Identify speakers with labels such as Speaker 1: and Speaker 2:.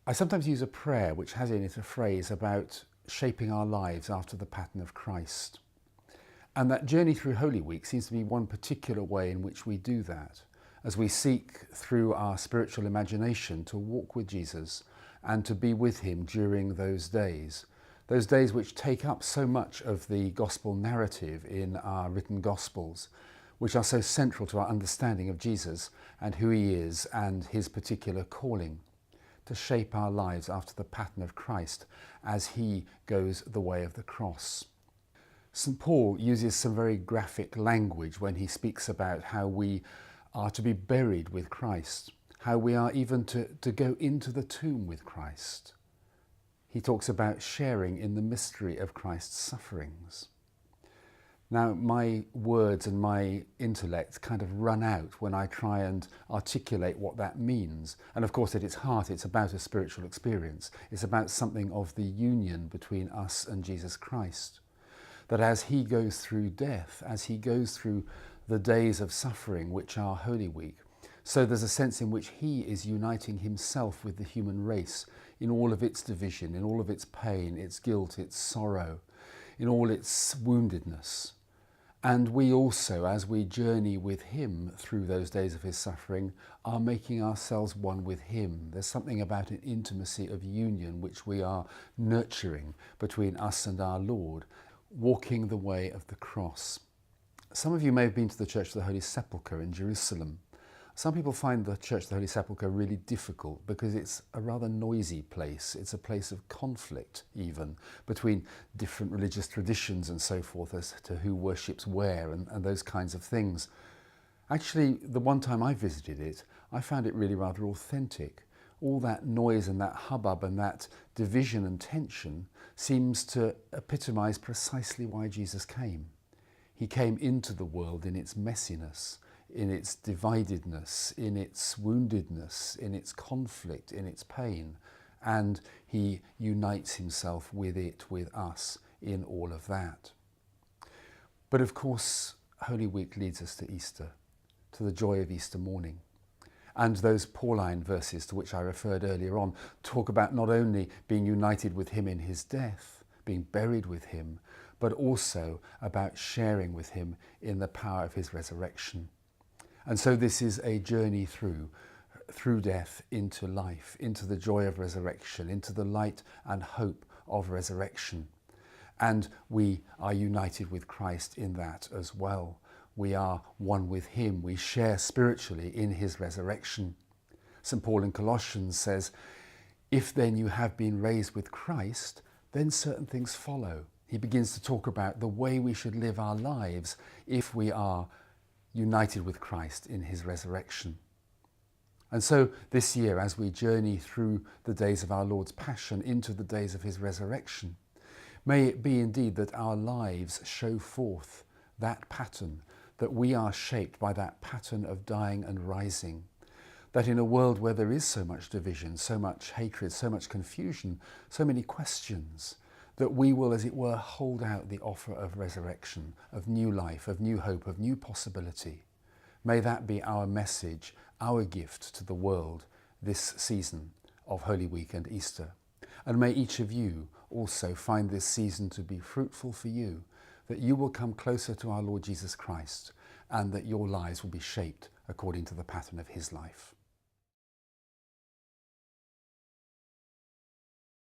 Speaker 1: I sometimes use a prayer which has in it a phrase about shaping our lives after the pattern of Christ. And that journey through Holy Week seems to be one particular way in which we do that, as we seek through our spiritual imagination to walk with Jesus and to be with him during those days which take up so much of the gospel narrative in our written gospels, which are so central to our understanding of Jesus and who he is and his particular calling, to shape our lives after the pattern of Christ as he goes the way of the cross. St. Paul uses some very graphic language when he speaks about how we are to be buried with Christ, how we are even to go into the tomb with Christ. He talks about sharing in the mystery of Christ's sufferings. Now, my words and my intellect kind of run out when I try and articulate what that means. And of course, at its heart, it's about a spiritual experience. It's about something of the union between us and Jesus Christ. That as he goes through death, as he goes through the days of suffering, which are Holy Week, so there's a sense in which he is uniting himself with the human race in all of its division, in all of its pain, its guilt, its sorrow, in all its woundedness. And we also, as we journey with him through those days of his suffering, are making ourselves one with him. There's something about an intimacy of union which we are nurturing between us and our Lord, walking the way of the cross. Some of you may have been to the Church of the Holy Sepulchre in Jerusalem. Some people find the Church of the Holy Sepulchre really difficult because it's a rather noisy place. It's a place of conflict even between different religious traditions and so forth as to who worships where and those kinds of things. Actually, the one time I visited it, I found it really rather authentic. All that noise and that hubbub and that division and tension seems to epitomise precisely why Jesus came. He came into the world in its messiness, in its dividedness, in its woundedness, in its conflict, in its pain, and he unites himself with it, with us, in all of that. But of course, Holy Week leads us to Easter, to the joy of Easter morning. And those Pauline verses to which I referred earlier on talk about not only being united with him in his death, being buried with him, but also about sharing with him in the power of his resurrection. And so this is a journey through death into life, into the joy of resurrection, into the light and hope of resurrection. And we are united with Christ in that as well. We are one with him. We share spiritually in his resurrection. St. Paul in Colossians says, if then you have been raised with Christ, then certain things follow. He begins to talk about the way we should live our lives if we are united with Christ in his resurrection. And so this year, as we journey through the days of our Lord's Passion into the days of his resurrection, may it be indeed that our lives show forth that pattern, that we are shaped by that pattern of dying and rising, that in a world where there is so much division, so much hatred, so much confusion, so many questions, that we will, as it were, hold out the offer of resurrection, of new life, of new hope, of new possibility. May that be our message, our gift to the world this season of Holy Week and Easter. And may each of you also find this season to be fruitful for you, that you will come closer to our Lord Jesus Christ and that your lives will be shaped according to the pattern of his life.